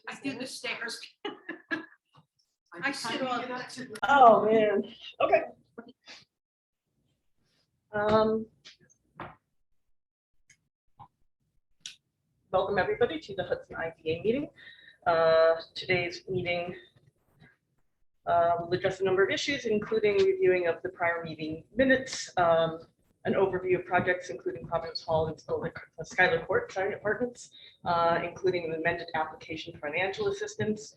I did the stairs. I sit on. Oh, man. Okay. Welcome everybody to the Hudson IDA meeting. Today's meeting will address a number of issues, including reviewing of the prior meeting minutes, an overview of projects, including Providence Hall and Schuyler Court, apartments, including an amended application for financial assistance,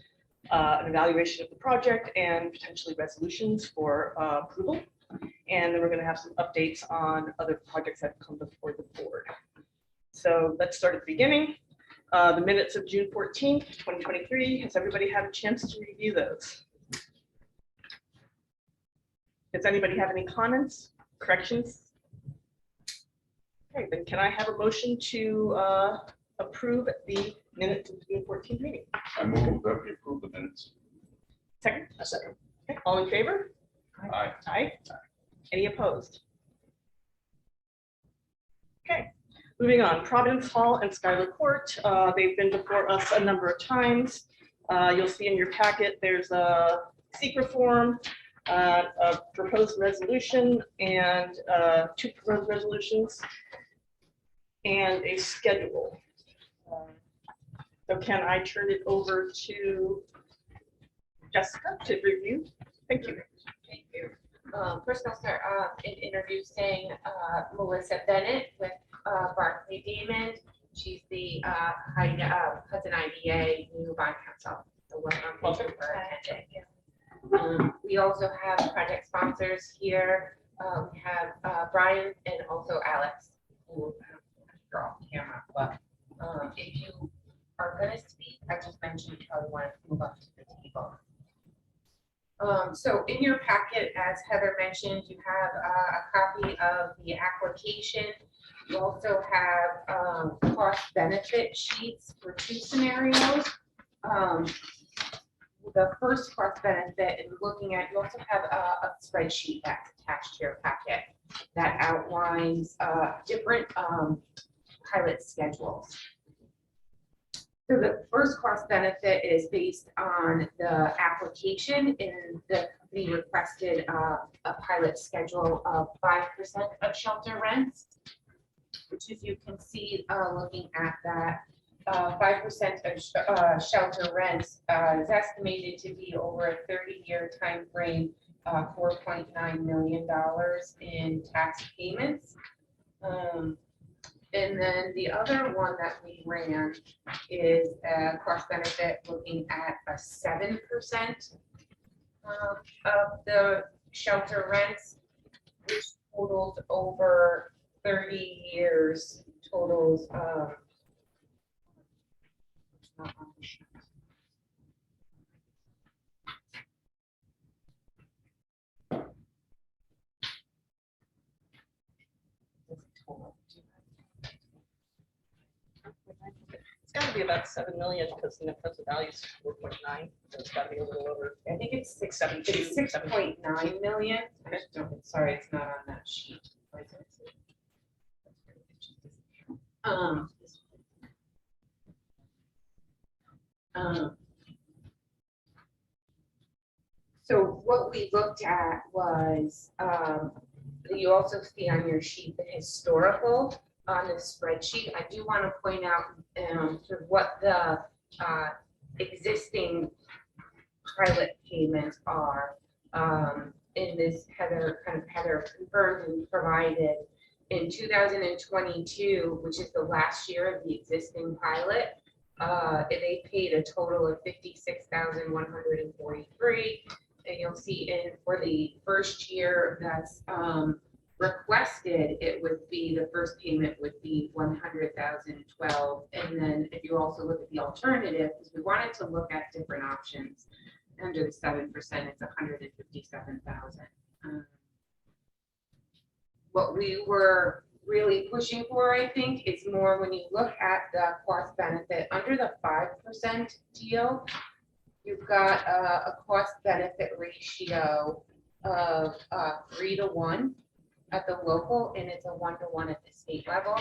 an evaluation of the project, and potentially resolutions for approval. And then we're going to have some updates on other projects that come before the board. So let's start at the beginning. The minutes of June 14th, 2023. Has everybody had a chance to review those? Does anybody have any comments, corrections? Okay, then can I have a motion to approve the minutes of the June 14th meeting? I move that we approve the minutes. Second? A second. Okay, all in favor? Aye. Aye. Any opposed? Okay, moving on. Providence Hall and Schuyler Court. They've been before us a number of times. You'll see in your packet there's a secret form, a proposed resolution, and two proposed resolutions, and a schedule. So can I turn it over to Jessica to review? Thank you. Thank you. First, I'll start in introducing Melissa Bennett with Barclay Damon. She's the Hudson IDA new bond counsel. So welcome to her attending. We also have project sponsors here. We have Brian and also Alex, who are off camera. But if you are going to speak, I just mentioned you probably want to move up to the table. So in your packet, as Heather mentioned, you have a copy of the application. You also have cost benefit sheets for two scenarios. The first cost benefit is looking at, you also have a spreadsheet that's attached to your packet that outlines different pilot schedules. So the first cost benefit is based on the application, and the company requested a pilot schedule of 5% of shelter rents, which, as you can see, looking at that, 5% of shelter rents is estimated to be over a 30-year time frame, $4.9 million in tax payments. And then the other one that we ran is a cost benefit looking at a 7% of the shelter rents, which totals over 30 years, totals It's got to be about 7 million because the net present value is 4.9. So it's got to be a little over. I think it's 6.72. 6.9 million. Sorry, it's not on that sheet. So what we looked at was, you also see on your sheet the historical on the spreadsheet. I do want to point out sort of what the existing pilot payments are. In this Heather confirmed and provided in 2022, which is the last year of the existing pilot. They paid a total of $56,143, and you'll see for the first year that's requested, it would be the first payment would be $100,012, and then if you also look at the alternative, because we wanted to look at different options under the 7%, it's $157,000. What we were really pushing for, I think, is more when you look at the cost benefit under the 5% deal, you've got a cost benefit ratio of 3 to 1 at the local, and it's a 1 to 1 at the state level.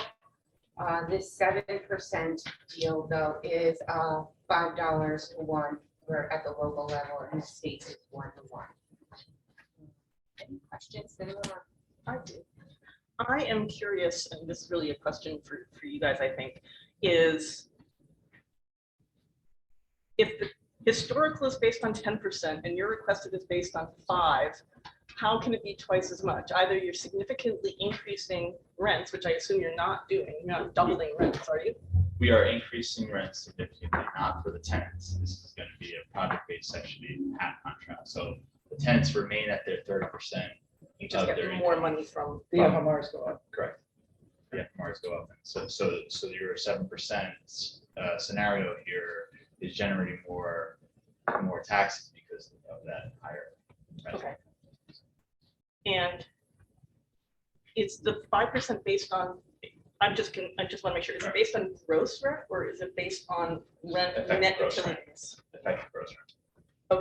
This 7% deal though is $5 to 1. We're at the local level and the state is 1 to 1. Any questions? Anyone? I do. I am curious, and this is really a question for you guys, I think, is if the historical is based on 10% and your requested is based on 5%, how can it be twice as much? Either you're significantly increasing rents, which I assume you're not doing, you're not doubling rents, are you? We are increasing rent significantly, not for the tenants. This is going to be a project-based Section 8 HAP contract. So the tenants remain at their 30%. You just of get their more income. money from. The FMRs go up. Correct. Yeah, Mars go up. So your 7% scenario here is generating more taxes because of that higher rent. Okay. And is the 5% based on, I just want to make sure, is it based on gross rent or is it based on rent, Effective net gross rent. utilities? Effective gross rent.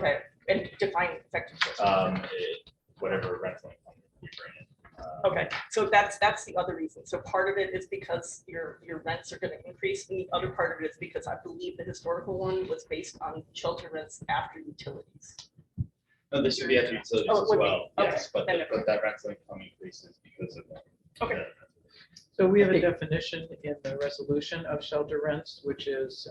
Okay, and define effective gross rent. Whatever rental income we bring in. Okay, so that's the other reason. So part of it is because your rents are going to increase, and the other part of it is because I believe the historical one was based on shelter rents after utilities. No, this would be at the utilities Oh, it as would be. well. Okay. Yes, but Then that rental income increases because of that. Okay. So we have a definition in the resolution of shelter rents, which is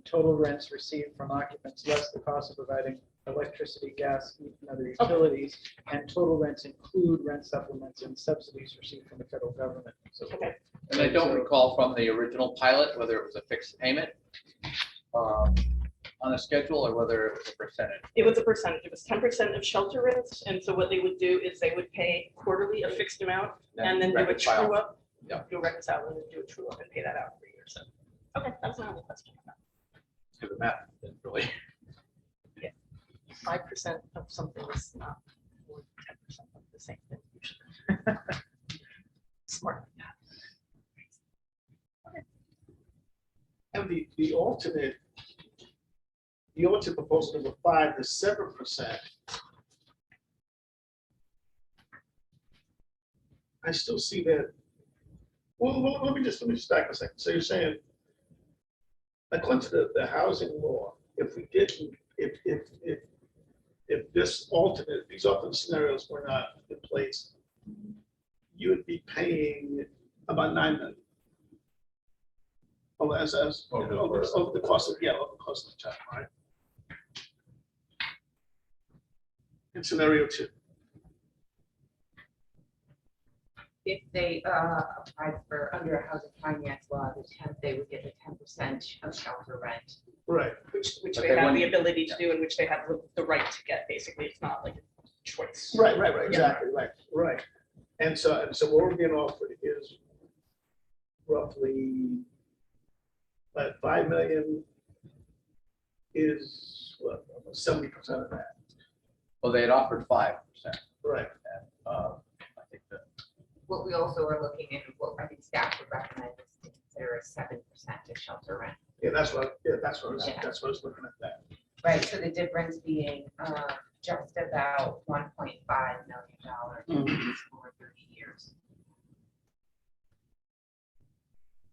total rents received from occupants less the cost of providing electricity, gas, heat, and other utilities, and total rents include rent supplements and subsidies received from the federal government. So Okay. And I don't recall from the original pilot whether it was a fixed payment on a schedule or whether it was a percentage. It was a percentage. It was 10% of shelter rents, and so what they would do is they would pay quarterly a fixed amount, and then do a reconcile. true up. Yeah. Do a reconcile and then do a true up and pay that out every year. So, okay, that's my only question. To the math, didn't really. 5% of something is not more than 10% of the same thing usually. Smart. And the alternate proposal number 5, the 7%. I still see that. Well, let me just back a second. So you're saying, according to the housing law, if we didn't, if these alternate scenarios were not in place, you would be paying about $9 million. Over the cost of the time, right? In scenario 2. If they applied for under a housing finance law, they would get the 10% of shelter rent. Right. Which But they they have the wouldn't- ability to do and which they have the right to get, basically. It's not like a choice. Right, exactly, right. And so what we're being offered is roughly like 5 million is what, almost 70% of that. Well, they had offered 5%. Right. And I think that What we also are looking at, what I think staff would recommend is to consider a 7% of shelter rent. Yeah, that's what I was looking at that. Right, so the difference being just about $1.5 million over 30 years.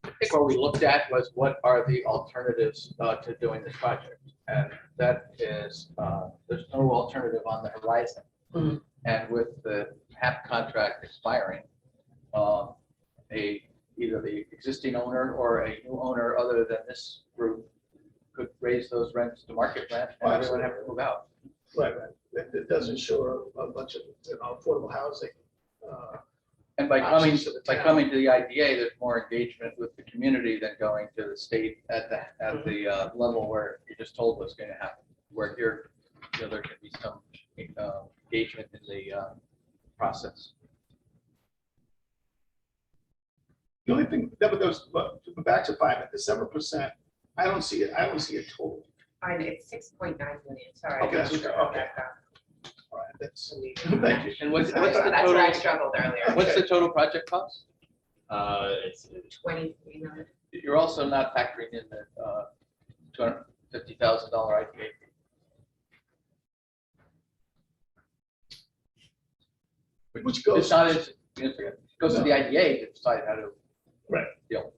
I think what we looked at was what are the alternatives to doing this project? And that is, there's no alternative on the horizon. Mhm. And with the HAP contract expiring, either the existing owner or a new owner other than this group could raise those rents to market rent and everyone have to move out. Right. It does ensure a bunch of affordable housing. And by Options to the town. coming to the IDA, there's more engagement with the community than going to the state at the level where you just told what's going to happen. Where here, there can be some engagement in the process. The only thing that but back to 5 at the 7%, I don't see it. I don't see a total. And it's 6.9 million, sorry. Okay, that's okay. All right, that's thank you. And what's the That's where I total? struggled earlier. What's the total project cost? It's 23 million. You're also not factoring in the $250,000 IDA fee. Which goes- It's not as significant. It goes to the IDA to decide how to. Right. Deal.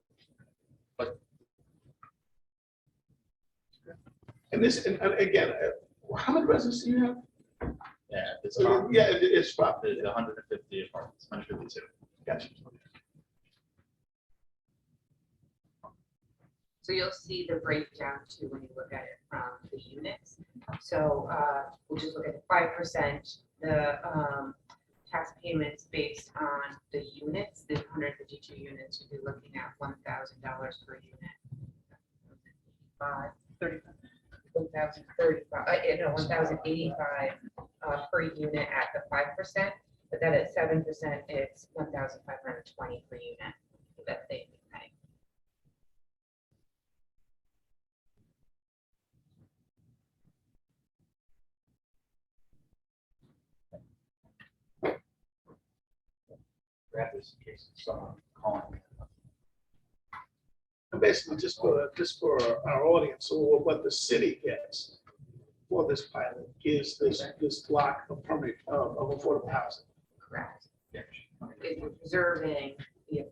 And this, and again, how many residents do you have? Yeah, it's Yeah, it's probably, 150 apartments, 152. gotcha. So you'll see the breakdown too when you look at it from the units. So we'll just look at the 5%, the tax payments based on the units, the 152 units, you'll be looking at $1,000 per unit. 1,085 per unit at the 5%, but then at 7%, it's 1,520 per unit that they pay. Grab this in case someone calling me. And basically, just for our audience, so what the city gets for this pilot is this block of permanent, of affordable housing. Correct. Yeah. If you're preserving the.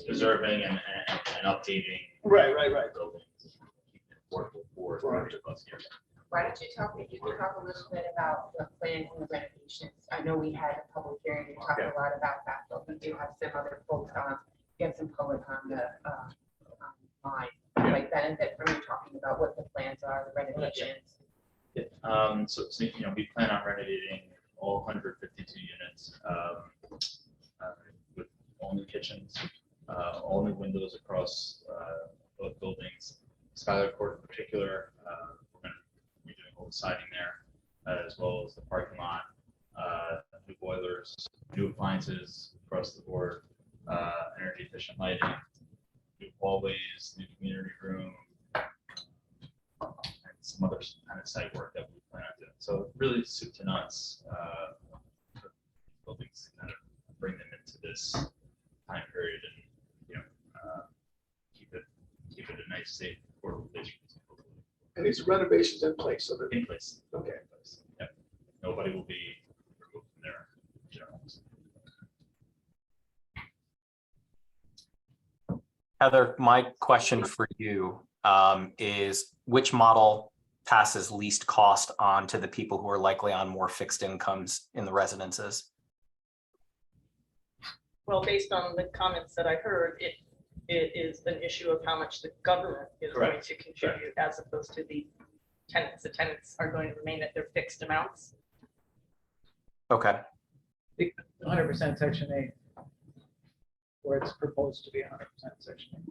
Preserving and updating Right. buildings. Affordable for 100+ years. Why don't you talk a little bit about the plan and the renovations? I know we had a public hearing, we talked a lot about that, but we do have some other folks on, we have some public on the line. Might benefit from you talking about what the plans are, the renovations. Yeah. So we plan on renovating all 152 units with all new kitchens, all new windows across both buildings. Skylar Court in particular, we're going to be doing all the siding there, as well as the parking lot, new boilers, new appliances across the board, energy efficient lighting, new hallways, new community room, and some other kind of site work that we plan on doing. So really soup to nuts buildings to kind of bring them into this time period and keep it a nice, safe, affordable place. And these renovations in place, so that, In place. okay. Yep. Nobody will be removed from their general homes. Heather, my question for you is which model passes least cost on to the people who are likely on more fixed incomes in the residences? Well, based on the comments that I heard, it is an issue of how much the government is going Correct. to contribute as opposed to the tenants. The tenants are going to remain at their fixed amounts. Okay. 100% Section 8, where it's proposed to be 100% Section 8.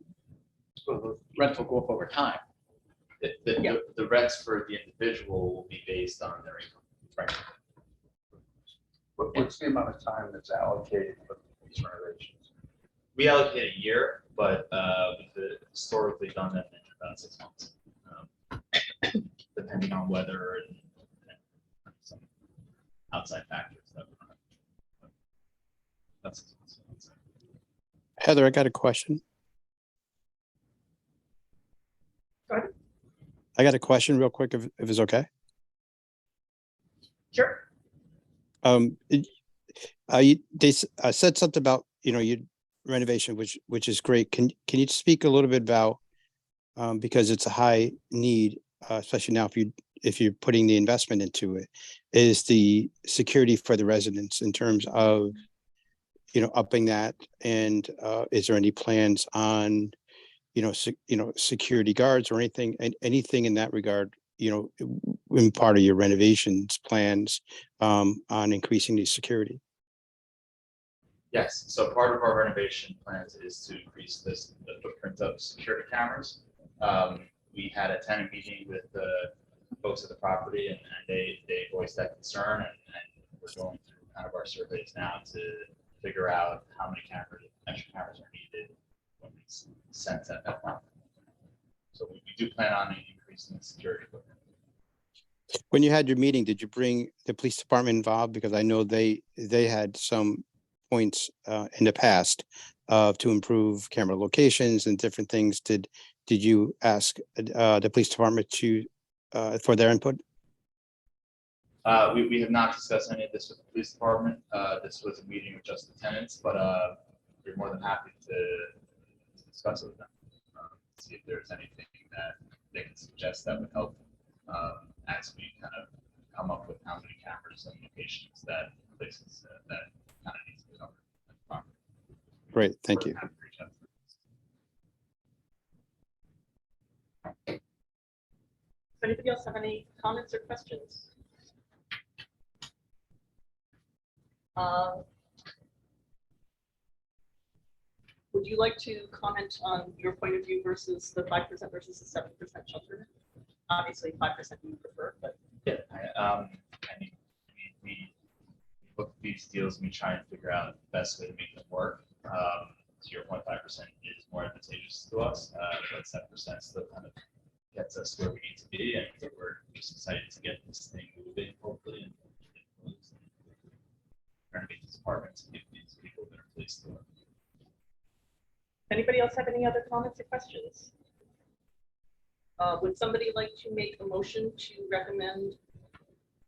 So the rent will go up over time. The rents for the individual will be based on their income. Right. What's the amount of time that's allocated for these renovations? We allocate a year, but we've historically done them in about 6 months, depending on weather and some outside factors. That's 6 months. Heather, I got a question. Go ahead. I got a question real quick, if it's okay. Sure. They said something about, your renovation, which is great. Can you speak a little bit about, because it's a high need, especially now if you're putting the investment into it, is the security for the residents in terms of, upping that, and is there any plans on, security guards or anything in that regard, in part of your renovations plans on increasing the security? Yes, so part of our renovation plans is to increase the footprint of security cameras. We had a tenant meeting with the folks at the property, and they voiced that concern, and we're going through kind of our surveys now to figure out how many extra cameras are needed when we sense at that point. So we do plan on increasing the security footprint. When you had your meeting, did you bring the police department involved? Because I know they had some points in the past to improve camera locations and different things. Did you ask the police department for their input? We have not discussed any of this with the police department. This was a meeting with just the tenants, but we're more than happy to discuss it with them. See if there's anything that they can suggest that would help as we kind of come up with how many cameras and locations that places that kind of needs to be covered. Great, thank you. Happy to reach out. Does anybody else have any comments or questions? Would you like to comment on your point of view versus the 5% versus the 7% shelter? Obviously, 5% you prefer, but Yeah, I mean, we look at these deals and we try and figure out the best way to make them work. To your point, 5% is more advantageous to us, but 7% still kind of gets us where we need to be, and we're just excited to get this thing moving, hopefully, and renovate these apartments and give these people a better place to live. anybody else have any other comments or questions? Would somebody like to make a motion to recommend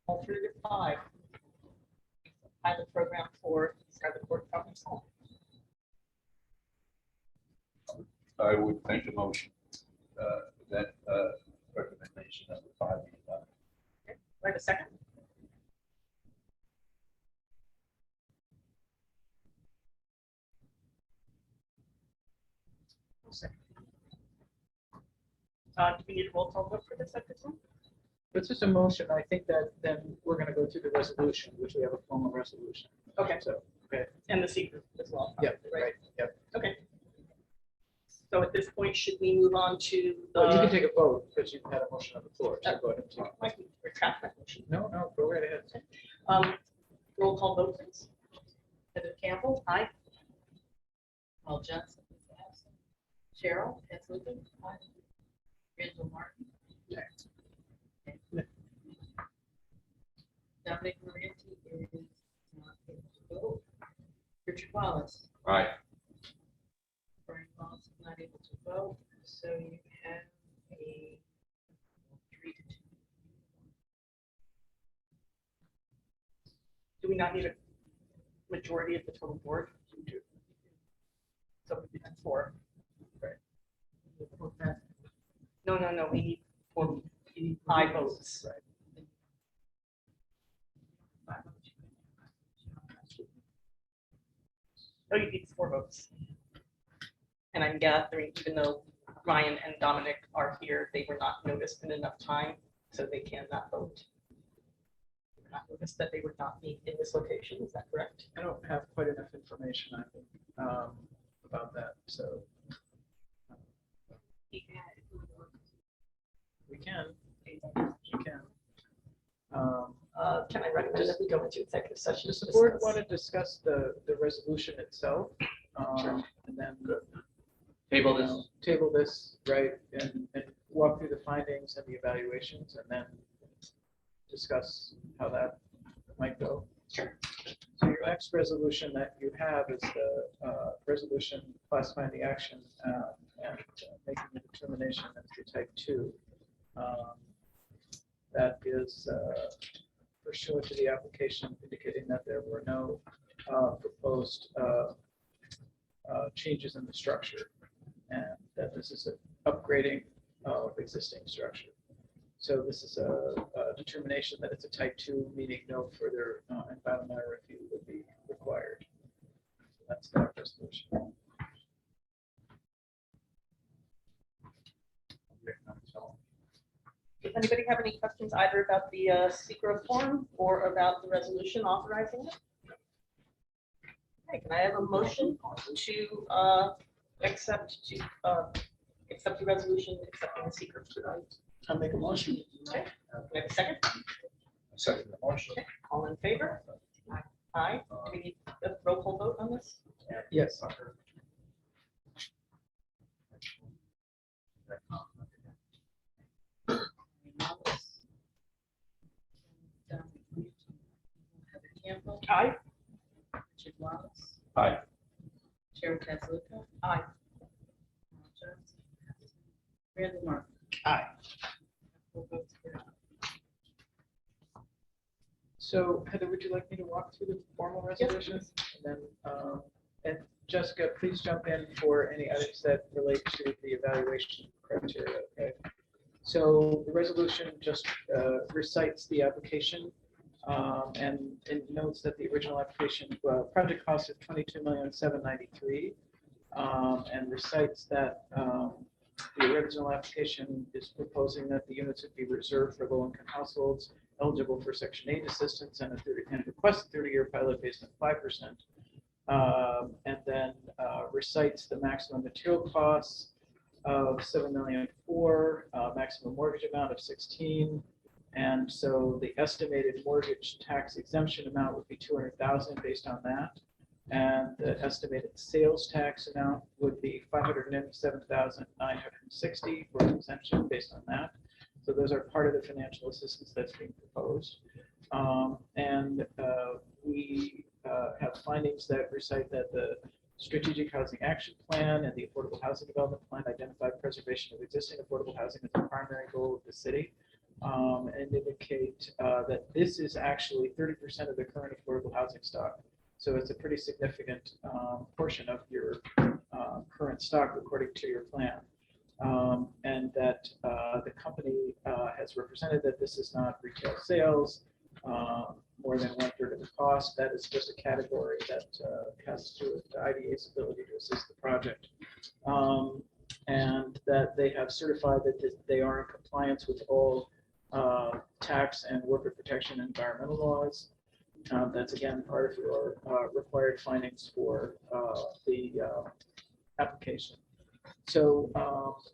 alternative 5 pilot program for Scarlet Court Conference Hall? I would make a motion that recommendation number 5 be done. Do I have a second? Do we need a roll call vote for this at this time? It's just a motion. I think that then we're going to go through the resolution, which we have a formal resolution. Okay. So, okay. And the secret as well. Yep, Right. right. Yep. Okay. So at this point, should we move on to Well, you can the? take a vote because you've had a motion on the floor. So go ahead and take. I can retract that motion. No, go right ahead. Roll call vote, please. Heather Campbell. Aye. Paul Johnson. Cheryl Katzluka. Randall Martin. Dominic Moriarty is not able to vote. Richard Wallace. Aye. Brian Wallace is not able to vote, so you have a 3-2. Do we not need a majority of the total board? We do. So we have 4. No, we need 4, 5 votes. Oh, you need 4 votes. And I'm gathering, even though Ryan and Dominic are here, they were not noticed in enough time, so they cannot vote. They were not noticed that they would not meet in this location, is that correct? I don't have quite enough information, I think, about that. So we can. Can I recommend that we go into executive session? Does to the board discuss- want to discuss the resolution itself? And then Table you this. know, table this, right, and walk through the findings and the evaluations, and then discuss how that might go. Sure. So your next resolution that you have is the resolution classifying the action and making the determination as to type 2. That is pursuant to the application indicating that there were no proposed changes in the structure, and that this is an upgrading of existing structure. So this is a determination that it's a type 2, meaning no further environmental review would be required. That's that resolution. Does anybody have any questions either about the secret form or about the resolution authorizing it? Okay, can I have a motion to accept the resolution accepting the secret? I'll make a motion. Okay, can I have a second? Second the motion. Okay, all in favor? Aye. Do we need a roll call vote on this? Yes. Heather Campbell. Aye. Richard Wallace. Aye. Cheryl Katzluka. Aye. Paul Johnson. Randall Martin. Aye. 4 votes for it. So Heather, would you like me to walk through the formal resolution? And then, and Jessica, please jump in for any items that relate to the evaluation criteria, okay? So the resolution just recites the application and it notes that the original application, project cost of $22,793,000 and recites that the original application is proposing that the units would be reserved for low-income households eligible for Section 8 assistance and request a 30-year pilot based on 5%. And then recites the maximum material costs of $7,000,004, maximum mortgage amount of 16. And so the estimated mortgage tax exemption amount would be 200,000 based on that. And the estimated sales tax amount would be 597,960 for exemption based on that. So those are part of the financial assistance that's being proposed. We have findings that recite that the Strategic Housing Action Plan and the Affordable Housing Development Plan identify preservation of existing affordable housing as the primary goal of the city. And indicate that this is actually 30% of the current affordable housing stock. So it's a pretty significant portion of your current stock according to your plan. And that the company has represented that this is not retail sales, more than 1/3 of the cost. That is just a category that has to do with the IDA's ability to assist the project. And that they have certified that they are in compliance with all tax and worker protection and environmental laws. That's again part of your required findings for the application. So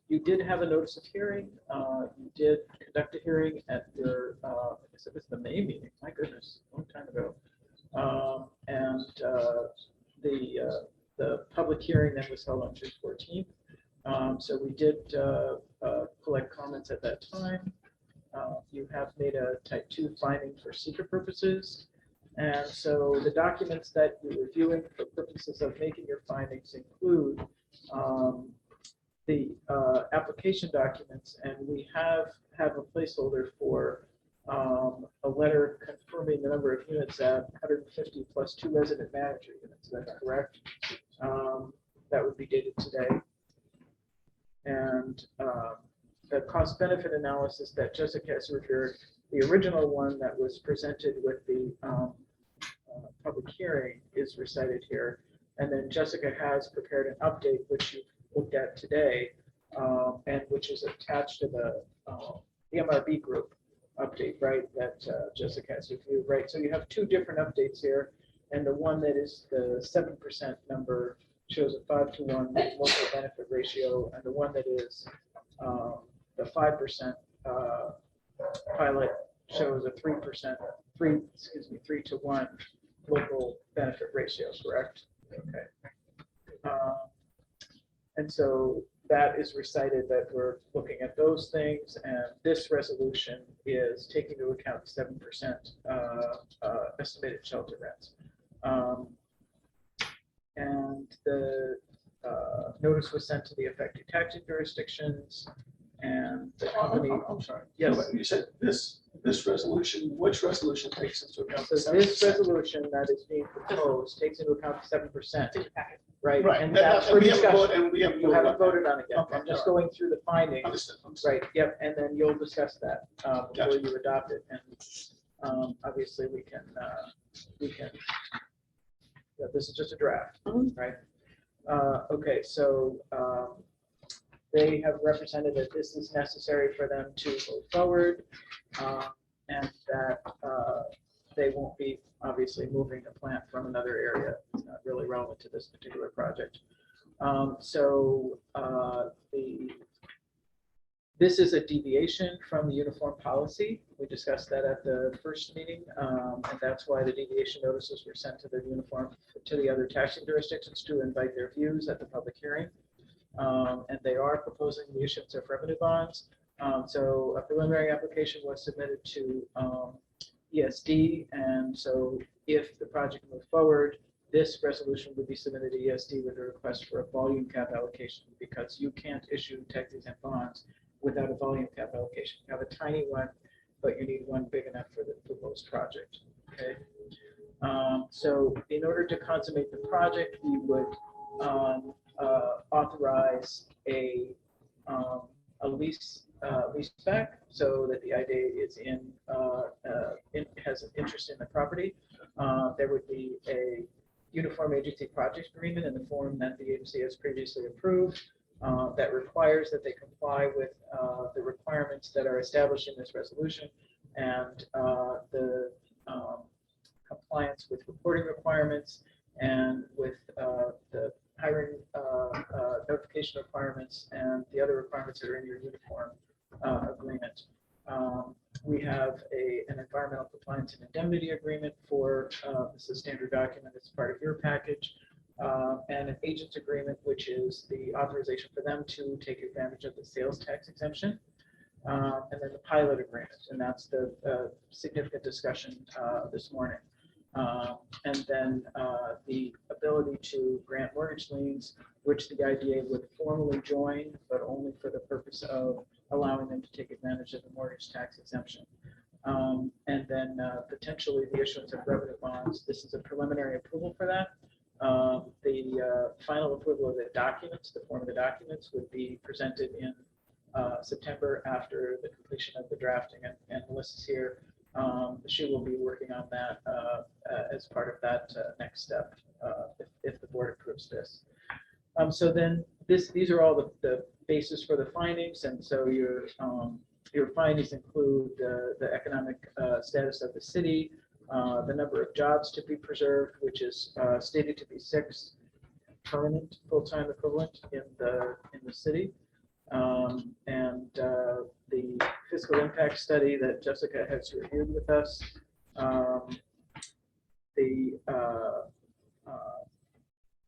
you did have a notice of hearing. You did conduct a hearing at your, I guess it was the May meeting. My goodness, a long time ago. The public hearing then was held on June 14th. So we did collect comments at that time. You have made a type 2 finding for seeker purposes. And so the documents that you're reviewing for purposes of making your findings include the application documents, and we have a placeholder for a letter confirming the number of units at 150 plus 2 resident manager units. Is that correct? That would be dated today. And the cost benefit analysis that Jessica has reviewed, the original one that was presented with the public hearing is recited here. And then Jessica has prepared an update, which you looked at today, and which is attached to the MRB group update, right, that Jessica has reviewed, right? So you have 2 different updates here. And the one that is the 7% number shows a 5-to-1 local benefit ratio, and the one that is the 5% pilot shows a 3-to-1 local benefit ratio, correct? Okay. And so that is recited that we're looking at those things, and this resolution is taking into account 7% estimated shelter rents. And the notice was sent to the affected taxing jurisdictions, and the company. I'm sorry. Yes. You said this resolution, which resolution takes into account? So this resolution that is being proposed takes into account 7%, right? Right, And and that's for we haven't discussion. voted, and we haven't You haven't voted. voted on it yet. Okay, I'm just all going through the findings. Understood. Right, yep, and then you'll discuss that before Gotcha. you adopt it. And obviously we can, yeah, this is just a draft, right? Okay, so they have represented that this is necessary for them to move forward, and that they won't be obviously moving the plant from another area. It's not really relevant to this particular project. This is a deviation from the uniform policy. We discussed that at the first meeting, and that's why the deviation notices were sent to the other taxing jurisdictions to invite their views at the public hearing. And they are proposing the issuance of revenue bonds. So a preliminary application was submitted to ESD, and so if the project moved forward, this resolution would be submitted to ESD with a request for a volume cap allocation, because you can't issue tax-exempt bonds without a volume cap allocation. You have a tiny one, but you need one big enough for the proposed project. Okay. So in order to consummate the project, we would authorize a lease is has an interest in the property, there would be a uniform agency project agreement in the form that the agency has previously approved that requires that they comply with the requirements that are established in this resolution and the compliance with reporting requirements and with the hiring notification requirements and the other requirements that are in your uniform agreement. We have an environmental compliance and indemnity agreement for this is a standard document that's part of your package, and an agent agreement, which is the authorization for them to take advantage of the sales tax exemption, and then the pilot agreement, and that's the significant discussion this morning. And then the ability to grant mortgage liens, which the IDA would formally join, but only for the purpose of allowing them to take advantage of the mortgage tax exemption. And then potentially the issuance of revenue bonds. This is a preliminary approval for that. The final approval of the documents, the form of the documents, would be presented in September after the completion of the drafting, and Melissa's here. She will be working on that as part of that next step if the board approves this. So then these are all the basis for the findings, and so your findings include the economic status of the city, the number of jobs to be preserved, which is stated to be 6 permanent full-time equivalent in the city, and the fiscal impact study that Jessica has reviewed with us.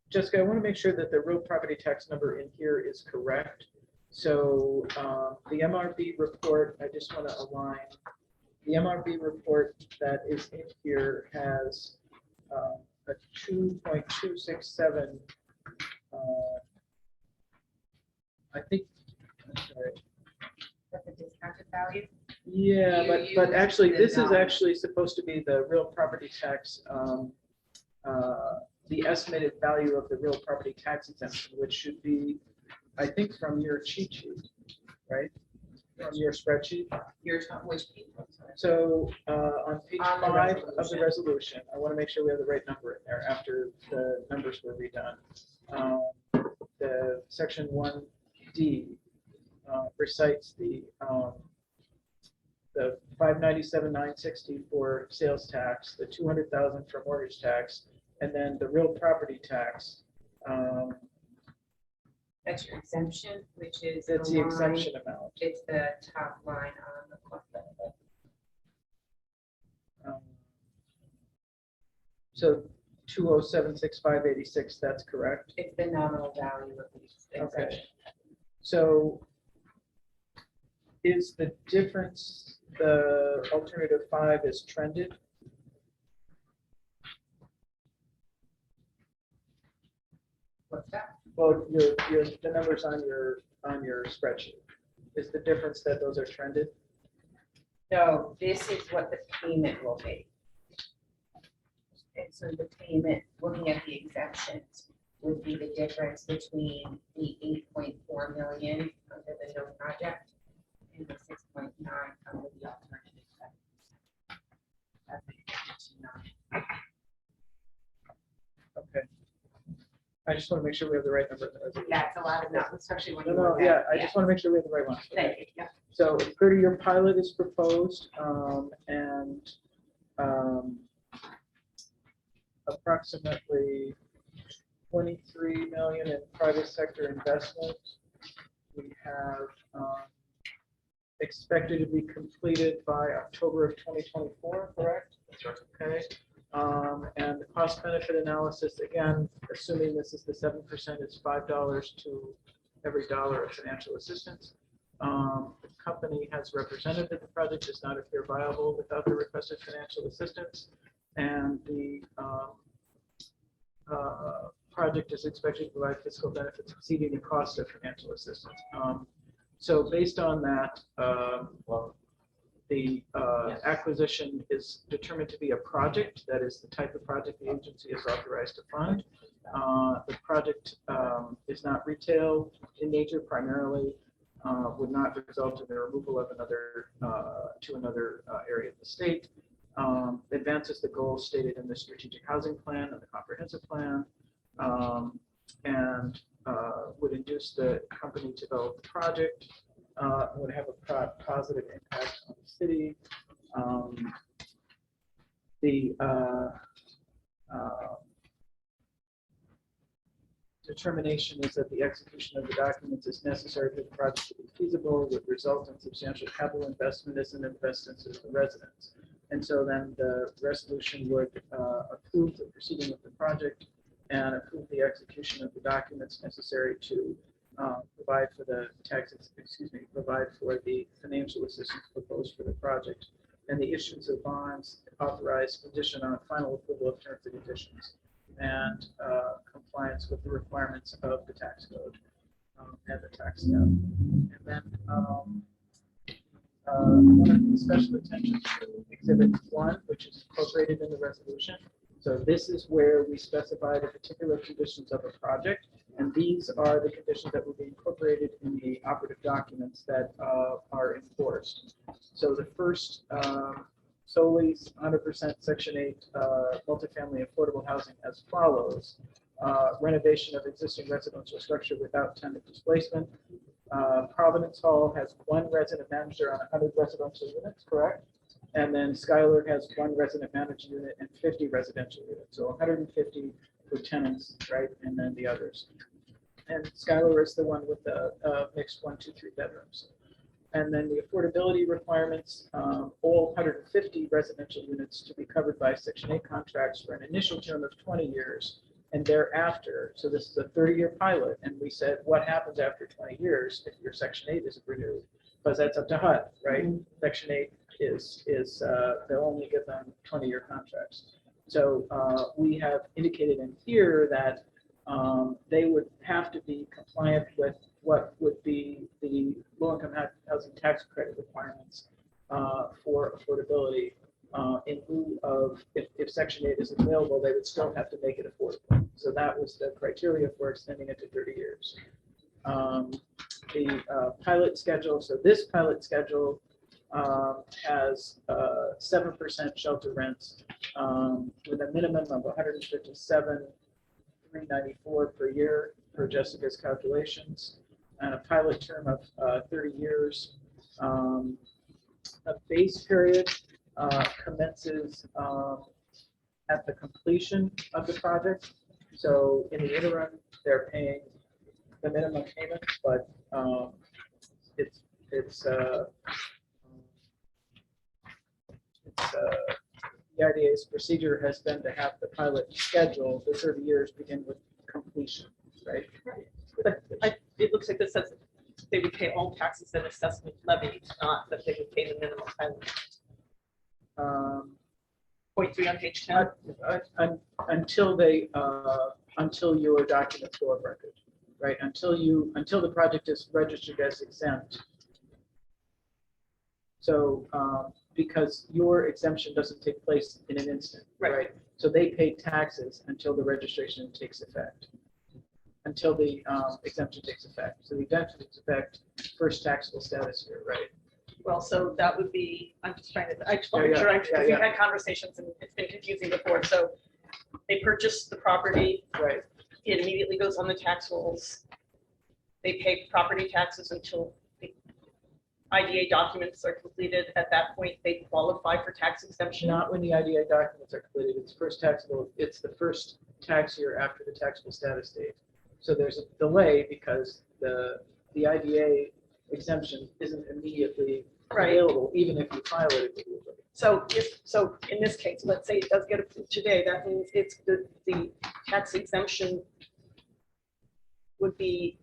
Jessica, I want to make sure that the real property tax number in here is correct. So the MRB report, I just want to align. The MRB report that is in here has a 2.267. I think. I'm sorry. That's a discounted value. Yeah, You but use actually, the this is number. actually supposed to be the real property tax, the estimated value of the real property tax exemption, which should be, I think, from your cheat sheet, right? From your spreadsheet. You're talking which people? Sorry. So on page On the 5 of the resolution. resolution, I want to make sure we have the right number in there after the numbers were redone. The section 1D recites the 597,960 for sales tax, the 200,000 for mortgage tax, and then the real property tax. That's your exemption, which is. That's the exemption amount. It's the top line on the cost benefit. So 207,656, that's correct. It's the nominal value of the exemption. Okay. So is the difference, the alternative 5 is trended? What's that? Well, the numbers on your spreadsheet. Is the difference that those are trended? No, this is what the payment will be. And so the payment, looking at the exemptions, would be the difference between the 8.4 million under the no project and the 6.9 under the alternative. That's the 8.9. Okay. I just want to make sure we have the right number. Yeah, it's a lot of numbers, especially when you. No, look at- yeah, I just want to make sure we have the right one. Thank you, yeah. So 30-year pilot is proposed, and approximately 23 million in private sector investment. We have expected to be completed by October of 2024, correct? That's right. Okay. And the cost benefit analysis, again, assuming this is the 7%, is $5 to every dollar of financial assistance. The company has represented that the project does not appear viable without the requested financial assistance, and the project is expected to provide fiscal benefits exceeding the cost of financial assistance. So based on that, the acquisition is determined to be a project. That is the type of project the agency is authorized to fund. The project is not retail in nature primarily. would not result in the removal of another, to another area of the state. Advances the goals stated in the strategic housing plan and the comprehensive plan, and would induce the company to develop the project, would have a positive impact on the city. The determination is that the execution of the documents is necessary for the project to be feasible, would result in substantial capital investment as an investment to the residents. And so then the resolution would approve the proceeding of the project and approve the execution of the documents necessary to provide for the provide for the financial assistance proposed for the project, and the issuance of bonds authorized condition on final approval of terms and conditions and compliance with the requirements of the tax code and the tax cap. And then one of the special attention to Exhibit 1, which is incorporated in the resolution. So this is where we specify the particular conditions of a project, and these are the conditions that will be incorporated in the operative documents that are enforced. So the first solely 100% Section 8 multifamily affordable housing as follows. Renovation of existing residential structure without tenant displacement. Providence Hall has 1 resident manager on 100 residential units, correct? And then Skylar has 1 resident manager unit and 50 residential units. So 150 for tenants, right? And then the others. And Skylar is the one with the mixed 1, 2, 3 bedrooms. And then the affordability requirements, all 150 residential units to be covered by Section 8 contracts for an initial term of 20 years. And thereafter, so this is a 30-year pilot, and we said, what happens after 20 years if your Section 8 isn't renewed? Because that's up to HUD, right? Section 8 is they'll only give them 20-year contracts. So we have indicated in here that they would have to be compliant with what would be the low-income housing tax credit requirements for affordability. In lieu of, if Section 8 isn't available, they would still have to make it affordable. So that was the criteria for extending it to 30 years. The pilot schedule, so this pilot schedule has 7% shelter rents with a minimum of 157,394 per year per Jessica's calculations, and a pilot term of 30 years. A base period commences at the completion of the project. So in the interim, they're paying the minimum payment, but the IDA's procedure has been to have the pilot schedule the 30 years begin with completion, right? But it looks like this says they would pay all taxes and assessment levied, not that they would pay the minimum payment. 0.3 on page 10. Until your documents go of record, right? Until the project is registered as exempt. So because your exemption doesn't take place in an instant, right? So they pay taxes until the registration takes effect, until the exemption takes effect. So the exemption takes effect, first taxable status here, right? Well, so that would be, I'm just trying to, I just want to make sure, because we've had conversations and it's been confusing before. So they purchase the property, Right. It immediately goes on the tax rolls. They pay property taxes until the IDA documents are completed. At that point, they qualify for tax exemption. Not when the IDA documents are completed. It's first taxable. It's the first tax year after the taxable status date. So there's a delay because the IDA exemption isn't immediately available, even if you file it immediately. So in this case, let's say it does get approved today, that means it's the tax exemption would be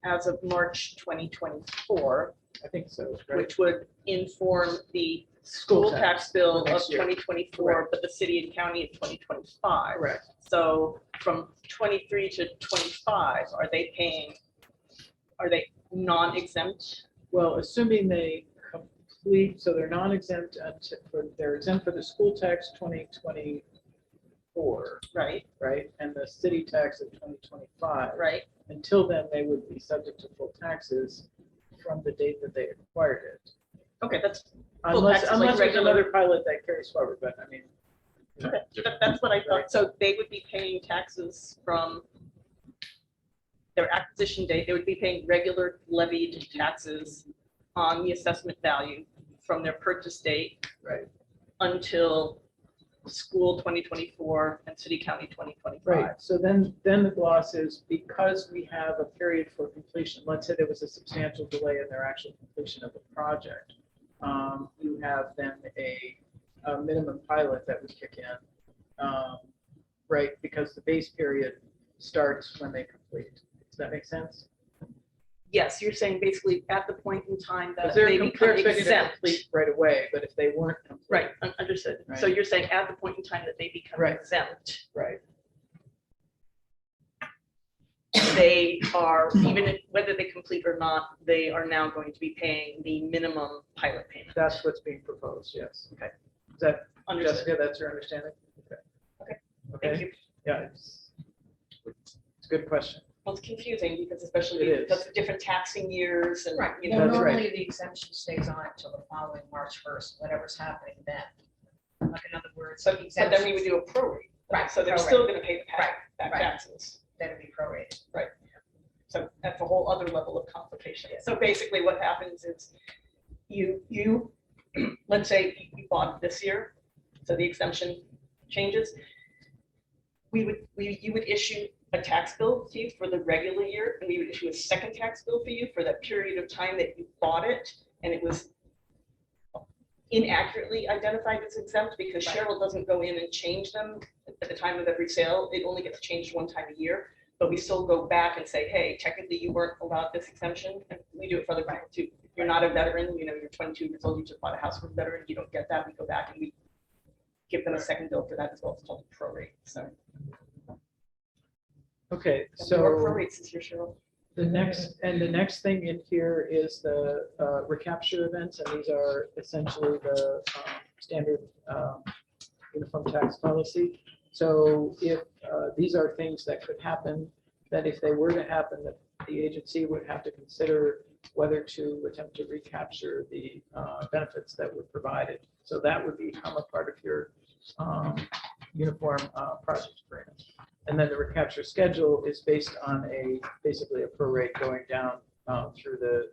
as of March 2024, I think so, right? which would inform the school tax bill of next year. 2024, Correct. but the city and county in 2025. Correct. So from 23 to 25, are they non-exempt? Well, assuming they complete, so they're non-exempt, they're exempt for the school tax 2024, Right, and the city tax of 2025. right. Until then, they would be subject to full taxes from the date that they acquired it. Okay, that's, Unless, taxes like unless there's regular- another pilot that carries forward, but I mean. okay, that's what I thought. So they would be paying taxes from their acquisition date. They would be paying regular levied taxes on the assessment value from their purchase date. Right. Until school 2024 and city county 2025. Right, so then the gloss is because we have a period for completion, let's say there was a substantial delay in their actual completion of the project. You have then a minimum pilot that would kick in, right, because the base period starts when they complete. Does that make sense? Yes, you're saying basically at the point in time that Because they they're become expecting to exempt. complete right away, but if they weren't complete. Right, understood. So Right. you're saying at the point in time that they become Right. exempt, Right, they are, whether they complete or not, they are now going to be paying the minimum pilot payment. that's what's being proposed, yes. Okay. Is that, Understood. Jessica, that's your understanding? Okay. Okay. Okay. Thank you. Yeah, it's a good question. Well, it's confusing because especially It is. because of different taxing years and, Right, you well, know, That's right. normally the exemption stays on until the following March 1st, whatever's happening then. Like in other words, so, the but then we exemption, would do a prorate. Right, So they're prorate. still going to pay the Right, back right. taxes. then it'd be prorated. So that's a whole other level of complication. So basically what happens is you, let's say you bought it this year, so the exemption changes. You would issue a tax bill to you for the regular year, and we would issue a second tax bill for you for that period of time that you bought it, and it was inaccurately identified as exempt because Right. Cheryl doesn't go in and change them at the time of every sale. It only gets changed one time a year. But we still go back and say, hey, technically you weren't allowed this exemption. And we do it for other people too. If you're not a veteran, you know, you're 22 years old, you just bought a house for a veteran, you don't get that. We go back and we give them a second bill for that as well. It's called prorate. So Okay, so more so prorates this year, Cheryl. the next thing in here is the recapture events, and these are essentially the standard uniform tax policy. So if these are things that could happen, that if they were to happen, that the agency would have to consider whether to attempt to recapture the benefits that were provided. So that would become a part of your uniform project agreement. And then the recapture schedule is based on basically a prorate going down through the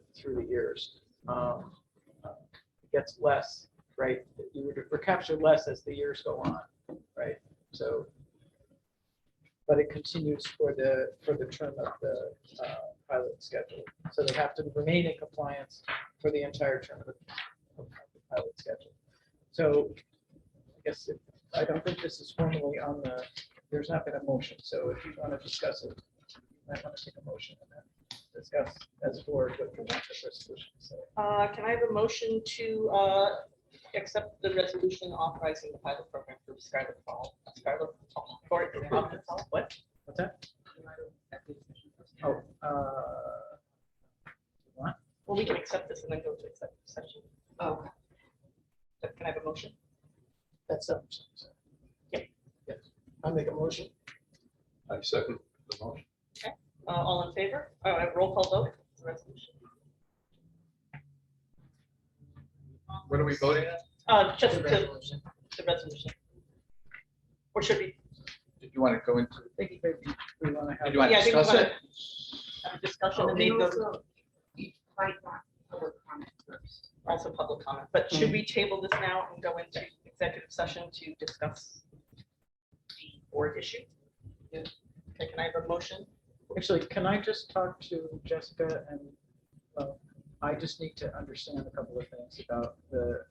years. It gets less, right? You would recapture less as the years go on, right? So, but it continues for the term of the pilot schedule. So they have to remain in compliance for the entire term of the pilot schedule. So I guess I don't think this is formally on there's not been a motion. So if you want to discuss it, you might want to take a motion and then discuss as a board what you want the resolution to say. Can I have a motion to accept the resolution authorizing the pilot program for Scarlet Fall? What? What's that? Oh, what? Well, we can accept this and then go to executive session. Oh, But can I have a motion? That's up. I make a motion. I second the motion. All in favor? Roll call vote. It's a resolution. What are we voting on? Just the the resolution. resolution. Or should we? Did you want to go into, I think maybe we want to did have. you want Yeah, to I think we discuss want it? to have a discussion Oh, and we maybe also might want public comment first. also public comment. But should we table this now and go into executive session to discuss the board issue? Okay, can I have a motion? Actually, can I just talk to Jessica and I just need to understand a couple of things about the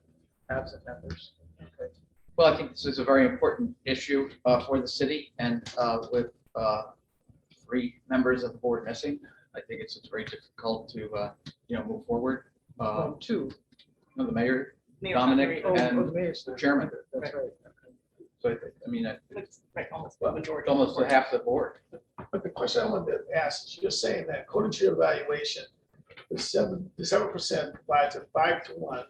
absent members. Okay. Well, I think this is a very important issue for the city, and with 3 members of the board missing, I think it's very difficult to, move forward. Two. The mayor, Mayor Dominic, Connery. and the mayor's the chairman. That's right. so I mean, It's right, almost the well, majority. almost half the board. But the question I wanted to ask is, you're saying that according to your evaluation, the 7% provides a 5-to-1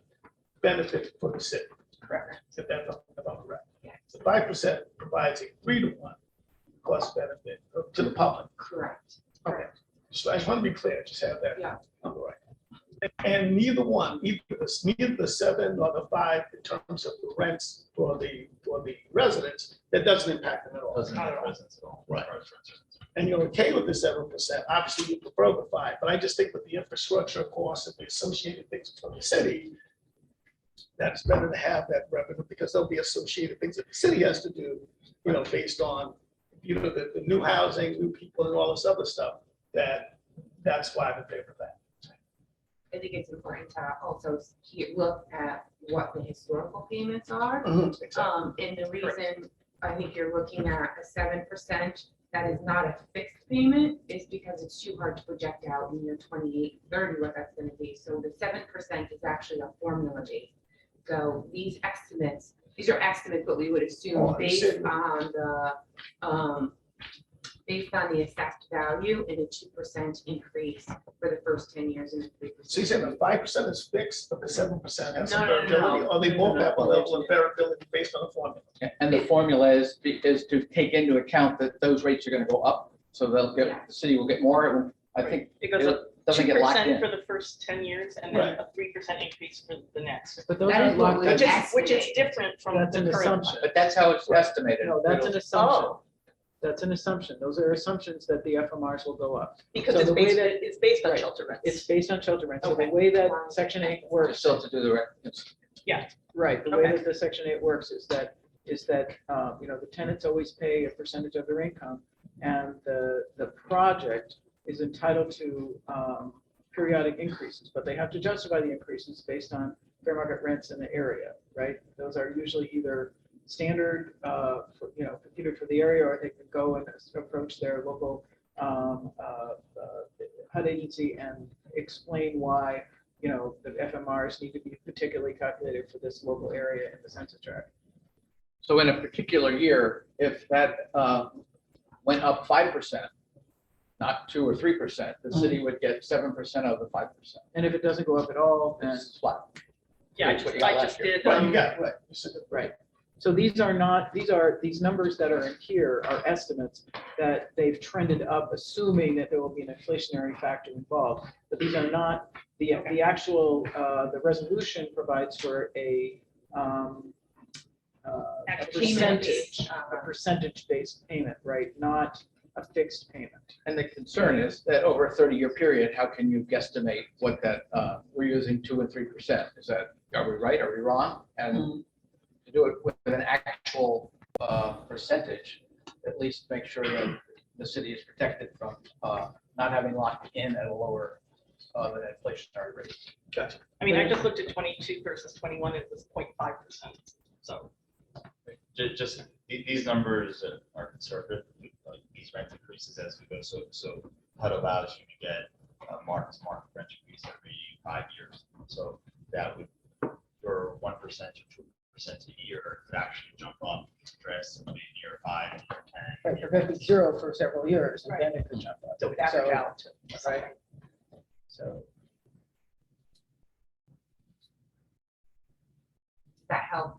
benefit for the city. Correct. If that's about correct. So 5% provides a 3-to-1 cost benefit to the public. Correct. Okay. So I just want to be clear, just have that. Yeah. on the right. And neither one, neither the 7 or the 5 in terms of the rents for the residents, that doesn't impact them at all. Doesn't Not have at all. residents at all. Right. As far as rents are concerned. And you're okay with the 7%, obviously you prefer the 5, but I just think with the infrastructure costs and the associated things from the city, that's better to have that revenue because there'll be associated things that the city has to do, you know, based on, you know, the new housing, new people and all this other stuff, that's why I'm in favor of that. I think it's important to also look at what the historical payments are. Exactly. And the reason I think you're looking at a 7% that is not a fixed payment is because it's too hard to project out in year 28, 30 what that's going to be. So the 7% is actually a formula based. So these are estimates, but we would assume based on the assessed value and a 2% increase for the first 10 years and a 3%. So you said the 5% is fixed, but the 7% has some No, no, no, variability, or they both have a No. level of variability based on the formula? And the formula is to take into account that those rates are gonna go up, so Yeah. the city will get more. I think It goes up it doesn't get locked 2% in. for the first 10 years and then a 3% increase for the next. But those That are is what locked we in. Which is estimate. different from That's the an current. assumption. But that's how it's estimated. No, that's an assumption. Oh, That's an assumption. Those are assumptions that the FMRs will go up. because So it's the way based on right. shelter rents. It's based on shelter rent. So the Okay. way that Section 8 We're works, still to do the, right, the way Okay. that the Section 8 works is that, you know, the tenants always pay a percentage of their income, and the project is entitled to periodic increases, but they have to justify the increases based on fair market rents in the area, right? Those are usually either standard, computed for the area, or they can go and approach their local HUD agency and explain why, you know, the FMRs need to be particularly calculated for this local area in the census tract. so in a particular year, if that went up 5%, not 2 or 3%, the city would get 7% of the 5%. And if it doesn't go up at all, then It's flat. Yeah, That's what you got I last just year. did. Right, you got it, right. You said it. right. So these numbers that are in here are estimates that they've trended up, assuming that there will be an inflationary factor involved. But these are not, the actual, the resolution provides for a Actual percentage-based payment, right? Not a fixed payment. And the concern is that over a 30-year period, how can you guesstimate what that, we're using 2 and 3%? Is that, are we right, are we wrong? And to do it with an actual percentage, at least make sure that the city is protected from not having locked in at a lower than inflationary rate. Gotcha. I mean, I just looked at 22 versus 21, it was 0.5%. So, Just these numbers are conservative, like these rent increases as we go. So HUD allows you to get a market rent increase every 5 years. So that would, for 1% or 2% a year, could actually jump up drastically in year 5 and year 10. Right, you're going to be zero for several years, and then it could jump up. so it average So- out to something. Right. So, Does that help?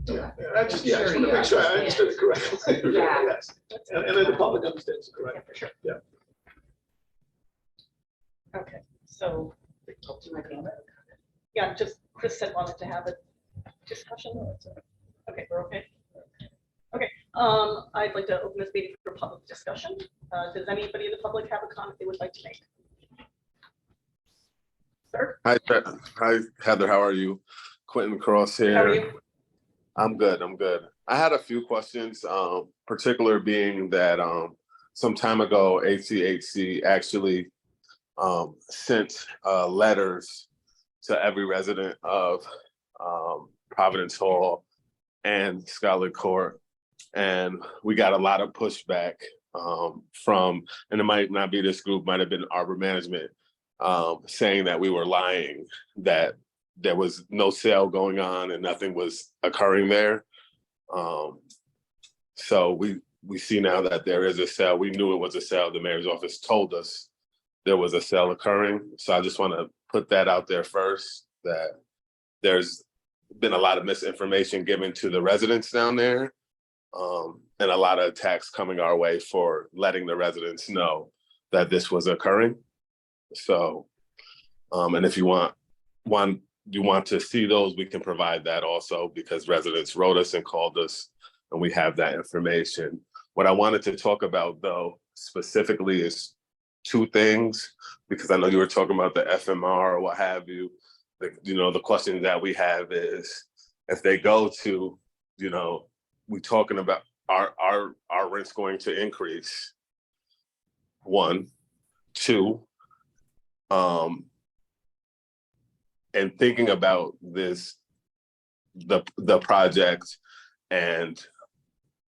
Yeah, I just want to make sure I understood it correctly. Yeah. Yes. And then the public understands it Yeah, correctly. for sure. Yeah. Okay, so, yeah, just Chris said wanted to have a discussion. Okay, we're okay. Okay, I'd like to open this meeting for public discussion. Does anybody in the public have a comment they would like to make? Sir, Hi, Heather, how are you? Quentin Cross how are here. you? I'm good, I'm good. I had a few questions, particular being that some time ago, ACHC actually sent letters to every resident of Providence Hall and Scholar Court. And we got a lot of pushback from, and it might not be this group, might have been Arbor Management, saying that we were lying, that there was no sale going on and nothing was occurring there. So we see now that there is a sale. We knew it was a sale. The mayor's office told us there was a sale occurring. So I just want to put that out there first, that there's been a lot of misinformation given to the residents down there, and a lot of attacks coming our way for letting the residents know that this was occurring. So And if you want to see those, we can provide that also, because residents wrote us and called us and we have that information. What I wanted to talk about though specifically is two things, because I know you were talking about the FMR or what have you. The question that we have is, if they go to, we talking about our rent's going to increase. One, two, and thinking about the project, and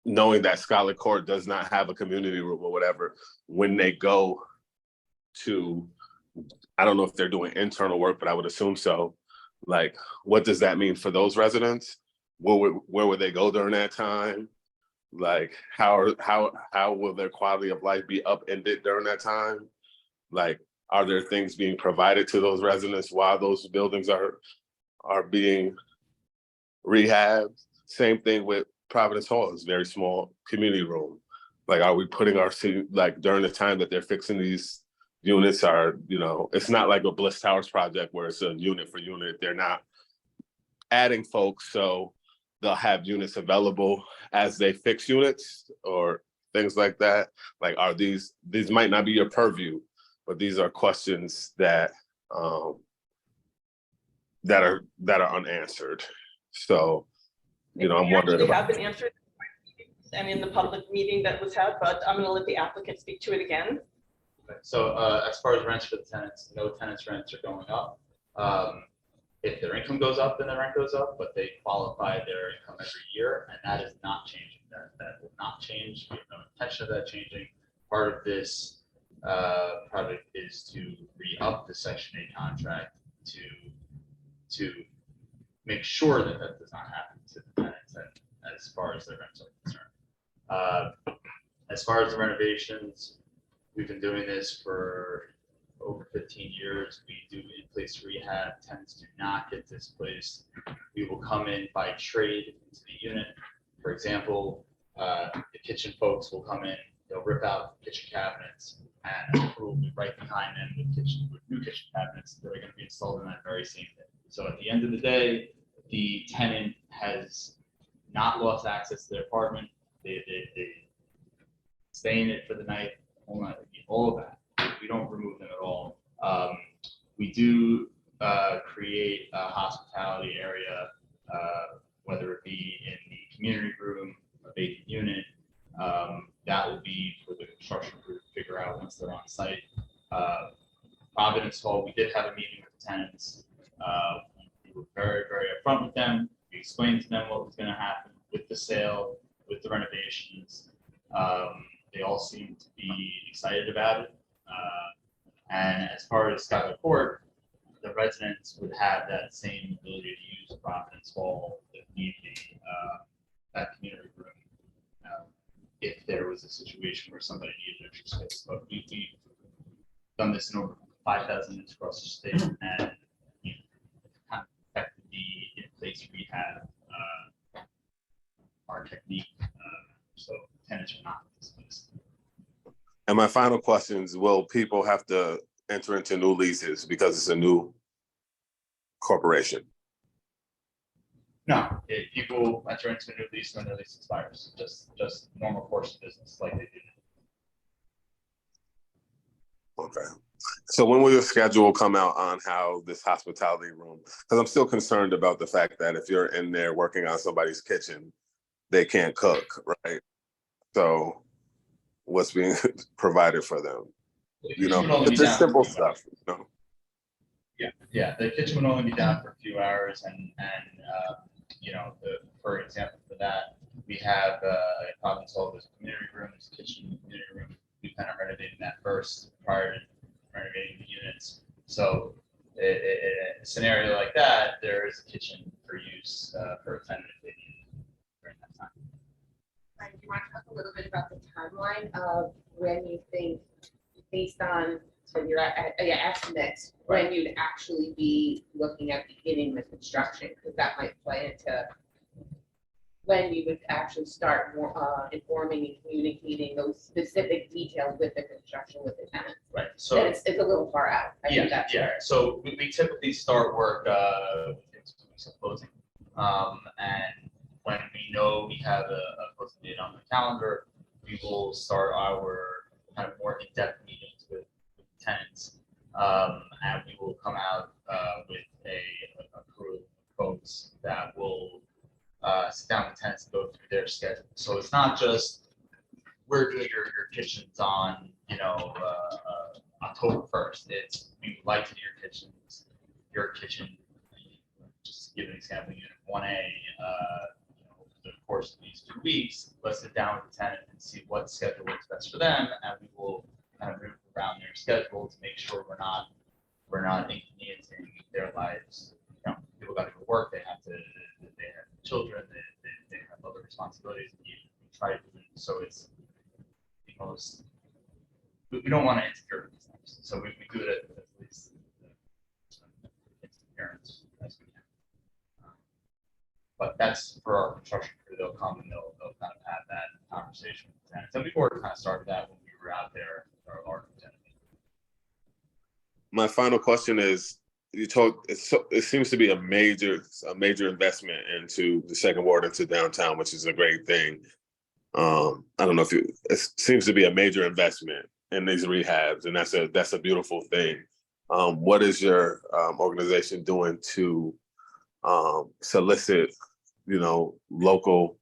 knowing that Scarlet Court does not have a community room or whatever, when they go to, I don't know if they're doing internal work, but I would assume so. Like, what does that mean for those residents? Where would they go during that time? Like, how will their quality of life be upended during that time? Like, are there things being provided to those residents while those buildings are being rehabbed? Same thing with Providence Hall, is very small community room. Like, are we putting like during the time that they're fixing these units, it's not like a Bliss Towers project where it's a unit for unit. They're not adding folks, so they'll have units available as they fix units or things like that. Like, are these might not be your purview, but these are questions that are unanswered. So, I'm wondering They have been answered and in the public meeting that was had, but I'm going to let the applicant speak to it again. So as far as rents for the tenants, no tenants' rents are going up. If their income goes up, then their rent goes up, but they qualify their income every year, and that is not changing. That will not change. We have no intention of that changing. Part of this project is to re-up the Section 8 contract to make sure that that does not happen to the tenants, and as far as their rents are concerned. As far as the renovations, we've been doing this for over 15 years. We do in-place rehab. Tenants do not get displaced. We will come in by trade into the unit. For example, the kitchen folks will come in, they'll rip out kitchen cabinets, and we'll be right behind them with new kitchen cabinets that are going to be installed in that very same day. So at the end of the day, the tenant has not lost access to their apartment. They stay in it for the night, all of that. We don't remove them at all. We do create a hospitality area, whether it be in the community room, a vacant unit. That will be for the construction crew to figure out once they're on site. Providence Hall, we did have a meeting with the tenants. We were very, very upfront with them. We explained to them what was going to happen with the sale, with the renovations. They all seem to be excited about it. And as far as Skylar Court, the residents would have that same ability to use Providence Hall if need be, that community room, if there was a situation where somebody needed extra space. But we've done this in over 5,000 units across the state, and kind of affected the in-place rehab, our technique. So tenants are not displaced. And my final question is, will people have to enter into new leases because it's a new corporation? No, if people enter into a new lease when their lease expires, just normal course of business like they do. Okay. So when will your schedule come out on how this hospitality room, because I'm still concerned about the fact that if you're in there working on somebody's kitchen, they can't cook, right? So what's being provided for them? It's just simple stuff, Yeah, the kitchen would only be down for a few hours, and for example, for that, we have a Providence Hall, there's a community room, there's a kitchen, community room. We kind of renovating that first prior to renovating the units. So in a scenario like that, there is a kitchen for use for a tenant if they need it during that time. Do you want to talk a little bit about the timeline of when you think, based on your estimates, when you'd actually be looking at beginning the construction? Because that might play into when you would actually start more, informing and communicating those specific details with the construction with the tenants. Right, Then so, it's a little far out. I think yeah, that's yeah, fair. so we typically start work, within 2 weeks of closing. And when we know we have a closing date on the calendar, we will start our kind of more in-depth meetings with tenants. And we will come out, with a crew of folks that will, sit down with tenants and go through their schedule. So it's not just, we're doing your kitchens on, October 1st. It's, we would like to do your kitchen, just to give an example, unit 1A, over the course of these 2 weeks, let's sit down with the tenant and see what schedule works best for them, and we will kind of move around their schedule to make sure we're not inconveniencing their lives. People got to go work, they have children, they have other responsibilities, and we try to do it so it's the most, we don't want to interfere with these things, so we do it at least interference as we can. But that's for our construction crew, they'll come and they'll kind of have that conversation with tenants, and we've already kind of started that when we were out there with our large tenant. My final question is, it seems to be a major investment into the second ward, into downtown, which is a great thing. I don't know it seems to be a major investment in these rehabs, and that's a beautiful thing. What is your organization doing to solicit, local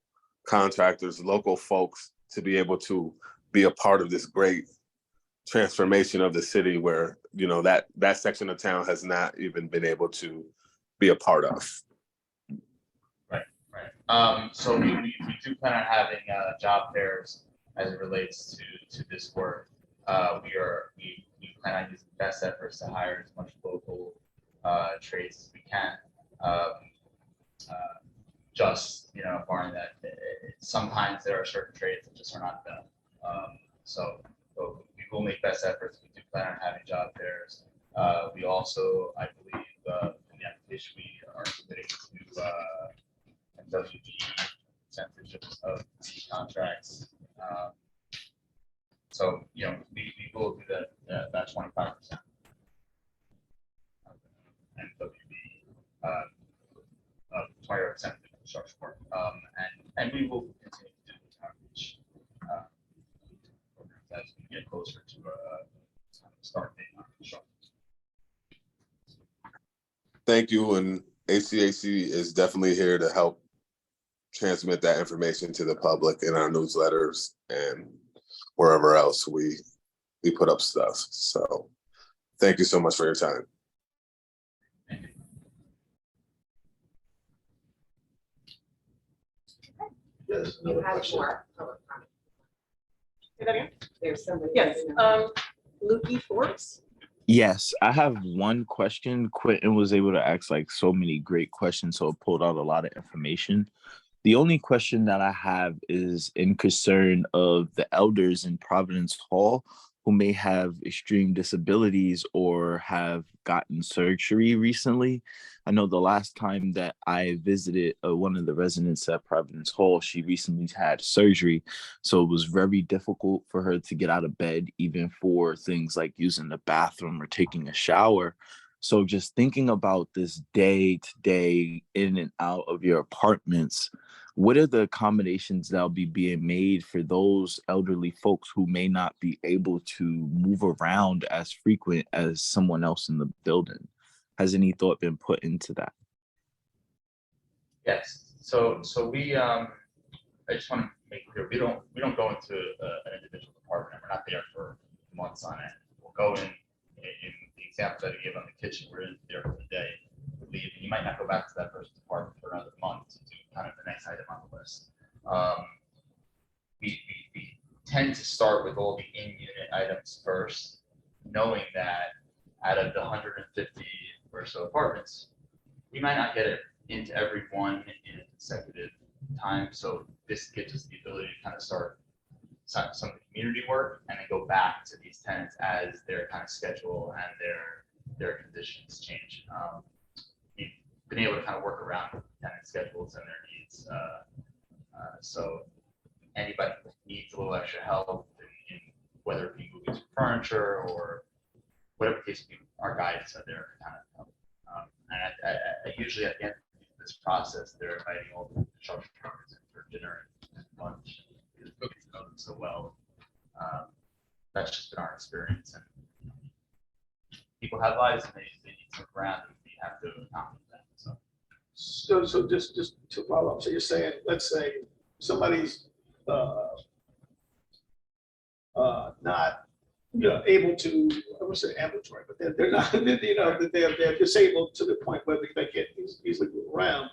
contractors, local folks to be able to be a part of this great transformation of the city where, that section of town has not even been able to be a part of? Right. So we do plan on having job fairs as it relates to this work. We plan on using best efforts to hire as much local trades as we can. Just barring that, sometimes there are certain trades that just are not done. So we will make best efforts. We do plan on having job fairs. We also, I believe, in the application, we are committing to WB percentage of the contracts. So we will do that about 25%. And WB 20% of the construction work. And we will continue to do the outreach programs as we get closer to start date on construction. Thank you, and HCAC is definitely here to help transmit that information to the public in our newsletters and wherever else we put up stuff. So thank you so much for your time. Yes, You another have question. more public comment. Say that again? There's somebody. Yes, else. Lukey Forbes. Yes, I have one question. Quentin was able to ask like so many great questions, so it pulled out a lot of information. The only question that I have is in concern of the elders in Providence Hall who may have extreme disabilities or have gotten surgery recently. I know the last time that I visited one of the residents at Providence Hall, she recently had surgery. So it was very difficult for her to get out of bed, even for things like using the bathroom or taking a shower. So just thinking about this day to day in and out of your apartments, what are the accommodations that'll be being made for those elderly folks who may not be able to move around as frequent as someone else in the building? Has any thought been put into that? Yes. So we I just want to make clear, we don't go into an individual department. We're not there for months on end. We'll go in the example that I gave on the kitchen. We're in there for the day. We leave, and you might not go back to that person's department for another month to do kind of the next item on the list. We tend to start with all the in-unit items first, knowing that out of the 150 or so apartments, we might not get it into every one in a consecutive time. So this gives us the ability to kind of start some of the community work and then go back to these tenants as their kind of schedule and their conditions change. We've been able to kind of work around tenant schedules and their needs So anybody that needs a little extra help in whether it be moving some furniture or whatever case may be, our guides are there to kind of help. And I usually at the end of this process, they're inviting all the shelter partners in for dinner and lunch. Because cookies know them so well. That's just been our experience. And people have lives and they need some ground and we have to accommodate that. So just to follow up, so you're saying, let's say somebody's not, able to, I would say ambulatory, but they're not, they're disabled to the point where they can't easily move around.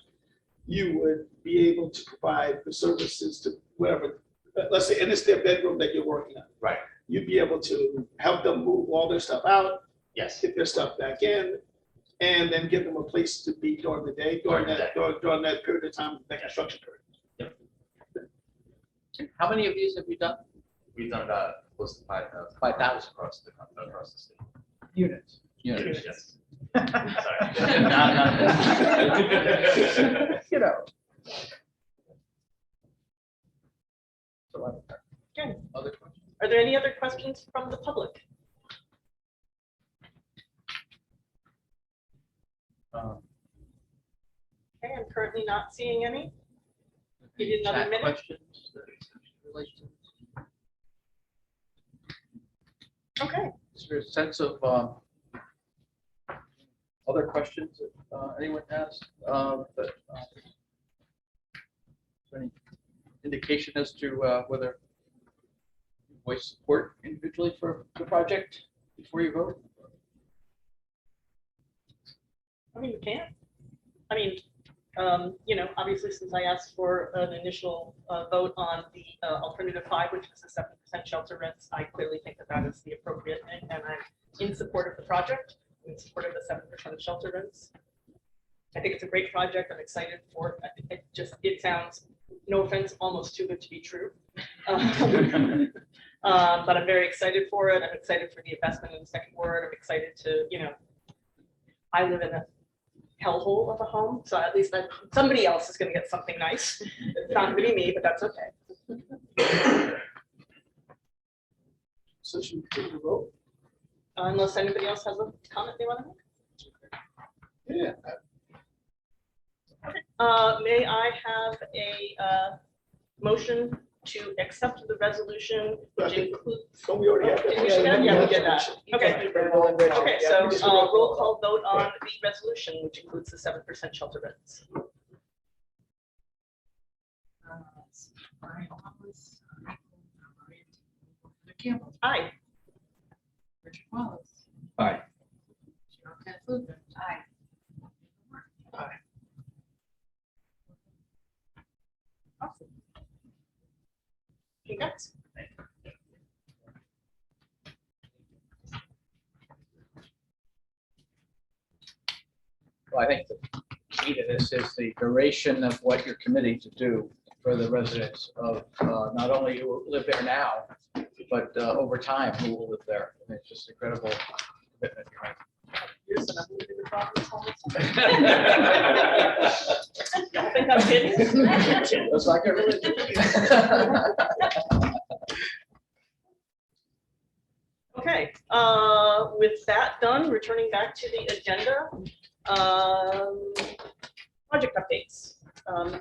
You would be able to provide the services to whatever, let's say, and it's their bedroom that you're working on. Right. You'd be able to help them move all their stuff out, Yes. get their stuff back in, and then give them a place to be during the day, during that period of time, that construction period. How many of these have you done? We've done about close to 5,000. 5,000 across the state. Units. Yes. Sorry. Not You know. Okay. Other questions? Are there any other questions from the public? Okay, I'm currently not seeing any. Give you another Chat minute. questions that relate to- Okay. Is there a sense of other questions that anyone has? Is there any indication as to whether you voice support individually for the project before you vote? I mean, we can. I mean, obviously, since I asked for an initial vote on the alternative 5, which is the 7% shelter rents, I clearly think that that is the appropriate thing, and I'm in support of the project, I'm in support of the 7% shelter rents. I think it's a great project. I'm excited for it. It sounds, no offense, almost too good to be true. But I'm very excited for it. I'm excited for the investment in the second ward. I'm excited to, I live in a hellhole of a home, so at least somebody else is going to get something nice. It's not going to be me, but that's okay. So should we take the vote? Unless anybody else has a comment they want to make. Yeah. May I have a motion to accept the resolution, which includes. Don't we already have that? Did we do that? Yeah, we did that. Okay. Okay, so roll call vote on the resolution, which includes the 7% shelter rents. Campbell, Aye. Richard Wallace. Aye. Cheryl Katz-Luther. Aye. Awesome. Congrats. Well, I think the key to this is the duration of what you're committing to do for the residents of not only who live there now, but over time who will live there. And it's just incredible commitment you have. Yes, and I'm moving the property Y'all think I'm kidding? Looks like I really do. Okay, with that done, returning back to the agenda. Project updates.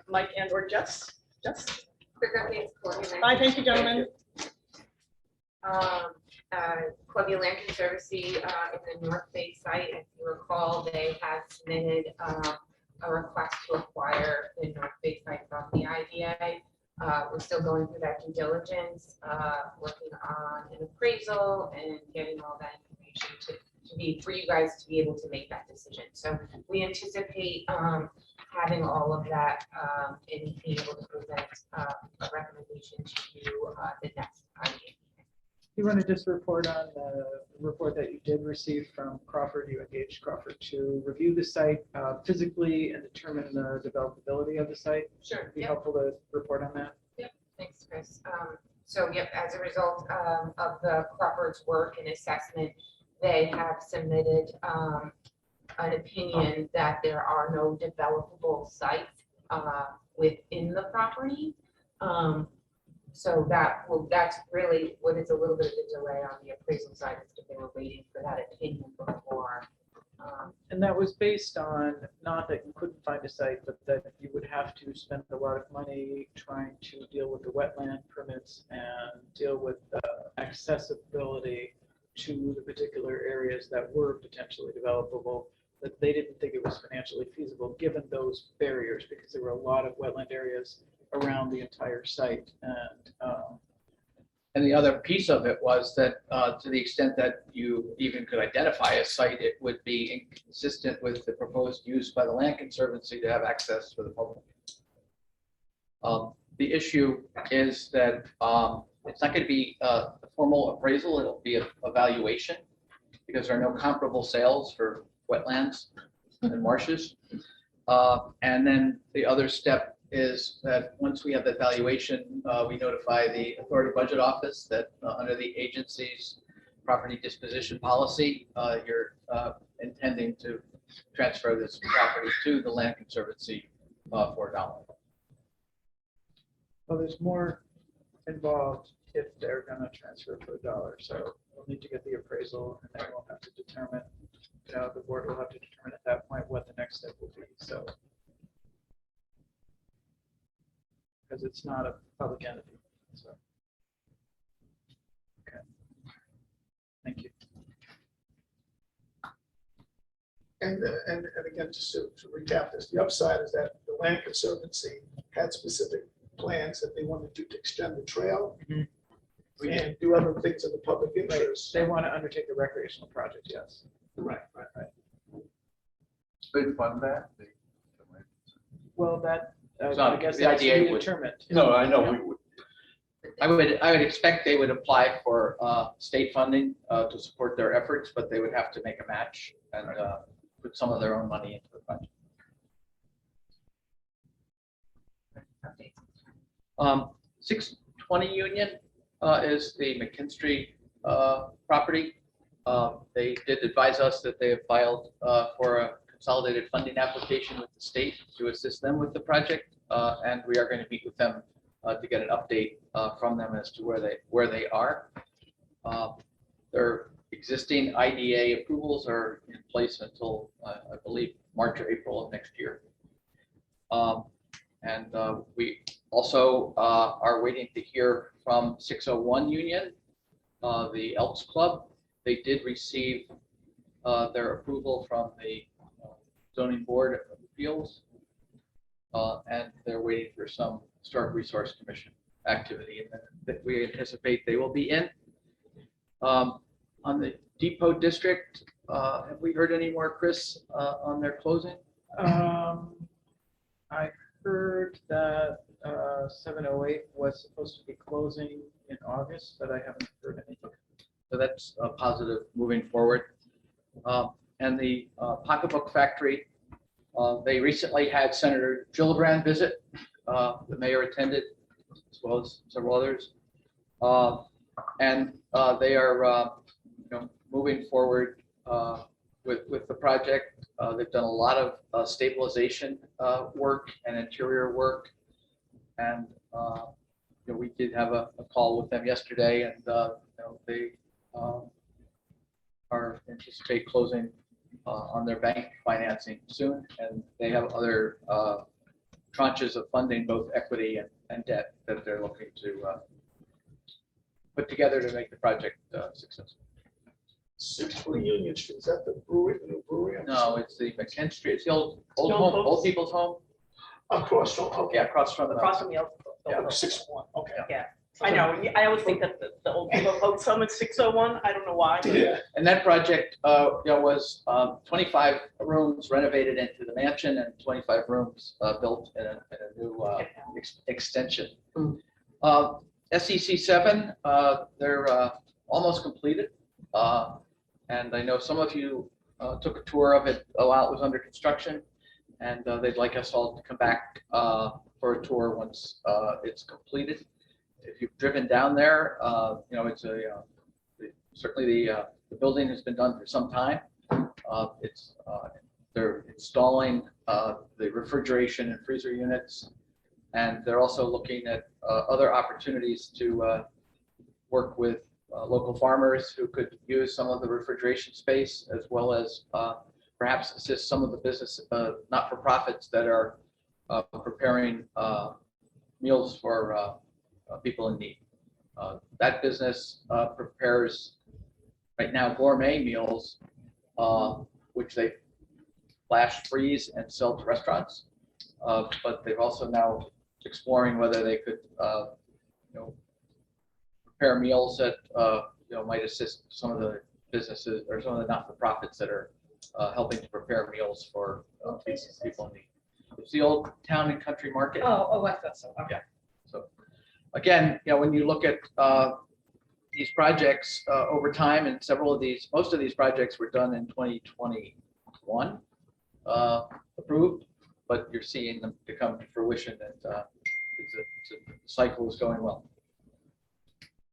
Mike and or Jess? Jess? Quick updates, Columbia Hi, Land. thank you, gentlemen. Columbia Land Conservancy in the North Bay site, if you recall, they have submitted a request to acquire the North Bay site from the IDA. We're still going through that due diligence, working on an appraisal and getting all that information to be for you guys to be able to make that decision. So we anticipate having all of that and being able to present a recommendation to you the next IDA. You want to just report on the report that you did receive from Crawford? You engaged Crawford to review the site physically and determine the developability of the site. Sure. It'd be Yep. helpful to report on that. Yep. Thanks, Chris. So yep, as a result of the Crawford's work and assessment, they have submitted an opinion that there are no developable sites within the property. So that's really what is a little bit of a delay on the appraisal side, is that they were waiting for that opinion before. And that was based on, not that you couldn't find a site, but that you would have to spend a lot of money trying to deal with the wetland permits and deal with the accessibility to the particular areas that were potentially developable, that they didn't think it was financially feasible, given those barriers, because there were a lot of wetland areas around the entire site. And the other piece of it was that to the extent that you even could identify a site, it would be inconsistent with the proposed use by the Land Conservancy to have access for the public. The issue is that it's not going to be a formal appraisal, it'll be an evaluation, because there are no comparable sales for wetlands and marshes. And then the other step is that once we have the valuation, we notify the Authority Budget Office that under the agency's property disposition policy, you're intending to transfer this property to the Land Conservancy for $1. Well, there's more involved if they're gonna transfer for $1, so we'll need to get the appraisal, and then we'll have to determine, the board will have to determine at that point what the next step will be, so. Because it's not a public entity, so. Okay. Thank you. And again, just to recap this, the upside is that the Land Conservancy had specific plans that they wanted to extend the trail Mhm. and do other things in the public interest. They want to undertake a recreational project, yes. Right. They fund that? Well, that, So I guess the that's to IDA be would- determined. No, I know, we would. I would expect they would apply for state funding to support their efforts, but they would have to make a match and put some of their own money into the budget. 620 Union is the McKinstry property. They did advise us that they have filed for a consolidated funding application with the state to assist them with the project, and we are going to meet with them to get an update from them as to where they are. Their existing IDA approvals are in place until I believe March or April of next year. And we also are waiting to hear from 601 Union, the Elks Club. They did receive their approval from the Zoning Board of Appeals, and they're waiting for some Historic Resource Commission activity that we anticipate they will be in. On the Depot District, have we heard any more, Chris, on their closing? I heard that 708 was supposed to be closing in August, but I haven't heard anything. So that's a positive moving forward. And the Pocketbook Factory, they recently had Senator Gillibrand visit. The mayor attended, as well as several others. And they are moving forward with the project. They've done a lot of stabilization work and interior work. And we did have a call with them yesterday, and they are anticipate closing on their bank financing soon, and they have other tranches of funding, both equity and debt, that they're looking to put together to make the project successful. 620 Union Street, is that the brewery, the new brewery? No, it's the McKinstry, it's the old Old home, folks. old people's home. Across from, okay, Yeah, across from the. Across from the Elks yeah, Club. 601, okay. I know, I always think that the old some at 601, I don't know why. but- Yeah, And that project, was 25 rooms renovated into the mansion and 25 rooms built in a new extension. SEC 7, they're almost completed. And I know some of you took a tour of it while it was under construction, and they'd like us all to come back for a tour once it's completed. If you've driven down there, it's certainly the building has been done for some time. They're installing the refrigeration and freezer units, And they're also looking at other opportunities to work with local farmers who could use some of the refrigeration space, as well as perhaps assist some of the business not-for-profits that are preparing meals for people in need. That business prepares right now gourmet meals, which they flash freeze and sell to restaurants. But they've also now exploring whether they could, prepare meals that might assist some of the businesses or some of the not-for-profits that are helping to prepare meals for people in need. It's the old town and country market. Oh, I thought so. Okay. So again, when you look at these projects over time, and most of these projects were done in 2021, approved, but you're seeing them to come to fruition, and the cycle is going well.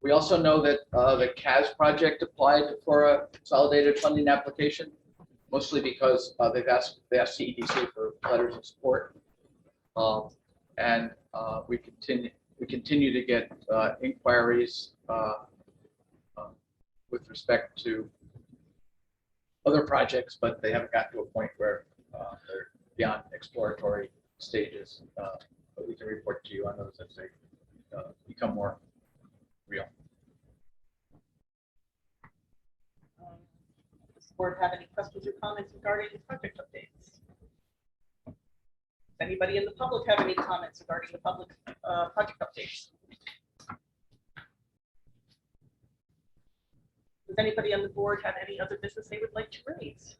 We also know that the CAS project applied for a consolidated funding application, mostly because they asked CEDC for letters of support, and we continue to get inquiries with respect to other projects, but they haven't gotten to a point where they're beyond exploratory stages. But we can report to you on those as they become more real. Does the board have any questions or comments regarding the project updates? Does anybody in the public have any comments regarding the public project updates? Does anybody on the board have any other business they would like to raise?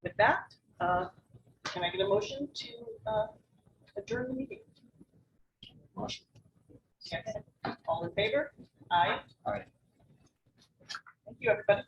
With that, can I get a motion to adjourn the meeting? Motion. Second. All in favor? Aye. Aye. Thank you, everybody.